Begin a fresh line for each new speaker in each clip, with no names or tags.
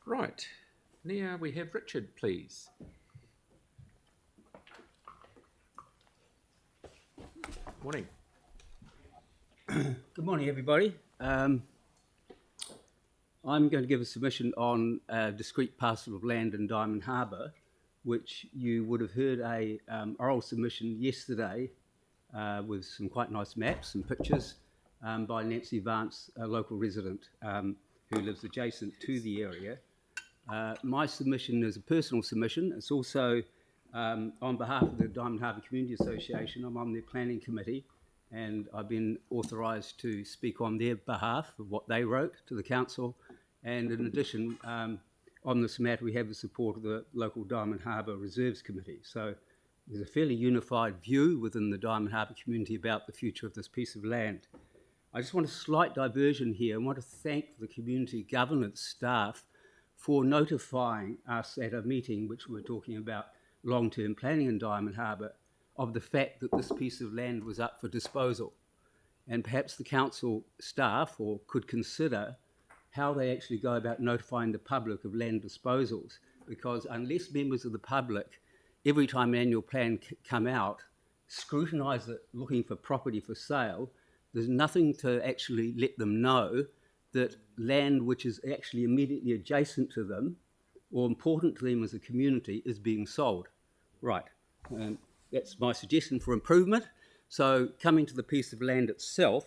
Right. Now we have Richard, please. Morning.
Good morning, everybody. I'm going to give a submission on a discrete parcel of land in Diamond Harbour, which you would have heard a oral submission yesterday with some quite nice maps and pictures by Nancy Vance, a local resident who lives adjacent to the area. My submission is a personal submission. It's also on behalf of the Diamond Harbour Community Association. I'm on their planning committee, and I've been authorised to speak on their behalf of what they wrote to the council. And in addition, on this matter, we have the support of the local Diamond Harbour Reserves Committee. So there's a fairly unified view within the Diamond Harbour community about the future of this piece of land. I just want a slight diversion here. I want to thank the community governance staff for notifying us at a meeting which we were talking about long-term planning in Diamond Harbour of the fact that this piece of land was up for disposal. And perhaps the council staff could consider how they actually go about notifying the public of land disposals, because unless members of the public, every time an annual plan come out, scrutinise it looking for property for sale, there's nothing to actually let them know that land which is actually immediately adjacent to them or important to them as a community is being sold. Right. That's my suggestion for improvement. So coming to the piece of land itself,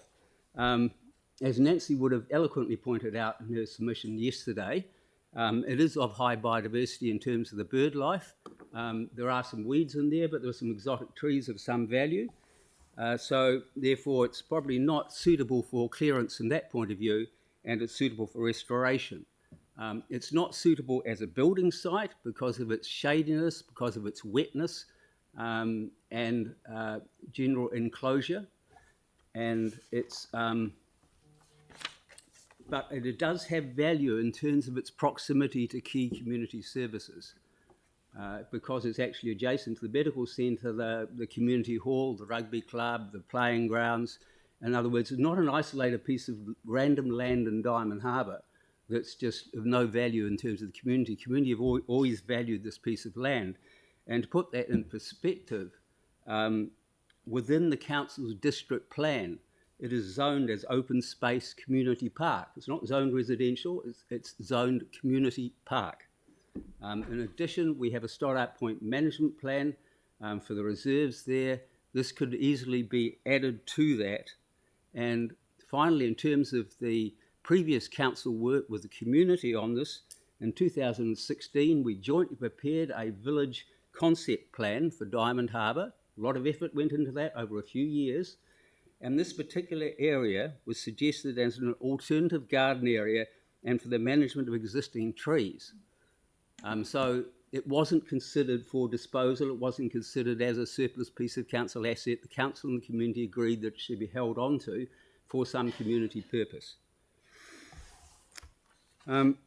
as Nancy would have eloquently pointed out in her submission yesterday, it is of high biodiversity in terms of the bird life. There are some weeds in there, but there are some exotic trees of some value. So therefore, it's probably not suitable for clearance from that point of view, and it's suitable for restoration. It's not suitable as a building site because of its shadiness, because of its wetness, and general enclosure. And it's, but it does have value in terms of its proximity to key community services, because it's actually adjacent to the medical centre, the community hall, the rugby club, the playing grounds. In other words, it's not an isolated piece of random land in Diamond Harbour that's just of no value in terms of the community. The community have always valued this piece of land. And to put that in perspective, within the council's district plan, it is zoned as open space community park. It's not zoned residential, it's zoned community park. In addition, we have a Stoddart Point management plan for the reserves there. This could easily be added to that. And finally, in terms of the previous council work with the community on this, in 2016, we jointly prepared a village concept plan for Diamond Harbour. A lot of effort went into that over a few years. And this particular area was suggested as an alternative garden area and for the management of existing trees. So it wasn't considered for disposal. It wasn't considered as a surplus piece of council asset. The council and the community agreed that it should be held on to for some community purpose. And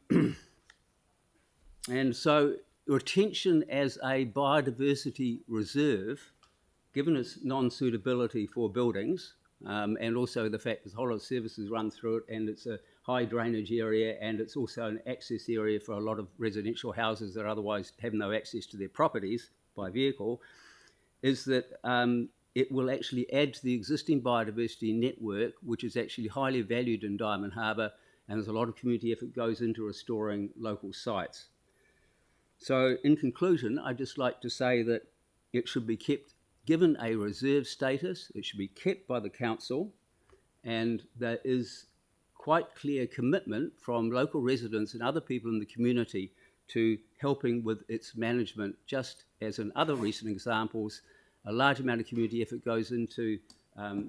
so retention as a biodiversity reserve, given its non-suitability for buildings, and also the fact that a whole lot of services run through it, and it's a high drainage area, and it's also an access area for a lot of residential houses that otherwise have no access to their properties by vehicle, is that it will actually add to the existing biodiversity network, which is actually highly valued in Diamond Harbour, and there's a lot of community effort goes into restoring local sites. So in conclusion, I'd just like to say that it should be kept, given a reserve status, it should be kept by the council, and there is quite clear commitment from local residents and other people in the community to helping with its management. Just as in other recent examples, a large amount of community effort goes into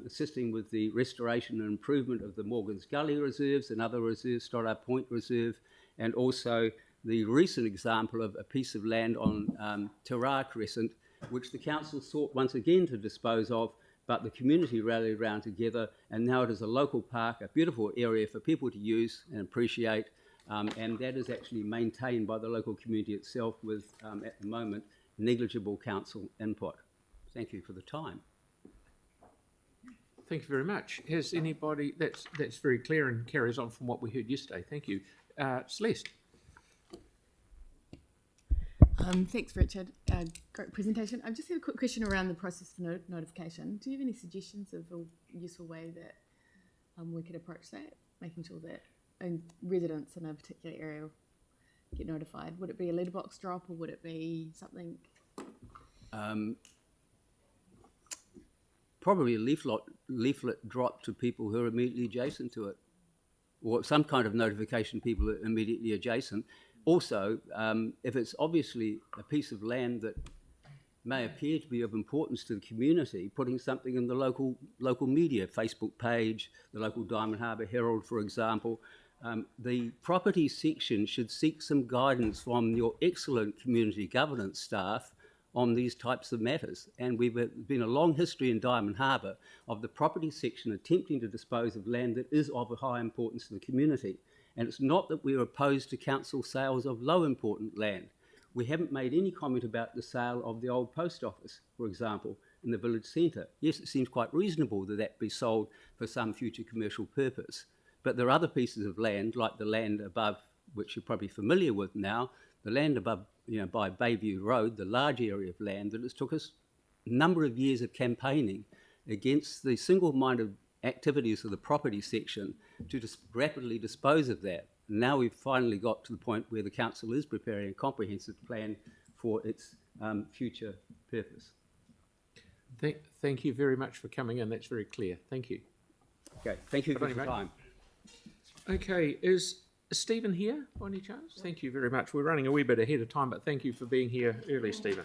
assisting with the restoration and improvement of the Morgan's Gully reserves and other reserves, Stoddart Point Reserve, and also the recent example of a piece of land on Te Rā Crescent, which the council sought once again to dispose of, but the community rallied around together, and now it is a local park, a beautiful area for people to use and appreciate, and that is actually maintained by the local community itself with, at the moment, negligible council input. Thank you for the time.
Thank you very much. Has anybody, that's very clear and carries on from what we heard yesterday. Thank you. Celeste.
Thanks, Richard. Great presentation. I just have a quick question around the process for notification. Do you have any suggestions of a useful way that we could approach that, making sure that residents in a particular area get notified? Would it be a letterbox drop, or would it be something?
Probably a leaflet drop to people who are immediately adjacent to it, or some kind of notification people who are immediately adjacent. Also, if it's obviously a piece of land that may appear to be of importance to the community, putting something in the local media, Facebook page, the local Diamond Harbour Herald, for example. The property section should seek some guidance from your excellent community governance staff on these types of matters. And we've been a long history in Diamond Harbour of the property section attempting to dispose of land that is of a high importance to the community. And it's not that we're opposed to council sales of low important land. We haven't made any comment about the sale of the old post office, for example, in the village centre. Yes, it seems quite reasonable that that be sold for some future commercial purpose. But there are other pieces of land, like the land above, which you're probably familiar with now, the land above, by Bayview Road, the large area of land that it took us a number of years of campaigning against the single-minded activities of the property section to rapidly dispose of that. Now we've finally got to the point where the council is preparing a comprehensive plan for its future purpose.
Thank you very much for coming in. That's very clear. Thank you.
Okay, thank you for your time.
Okay, is Stephen here by any chance? Thank you very much. We're running a wee bit ahead of time, but thank you for being here early, Stephen.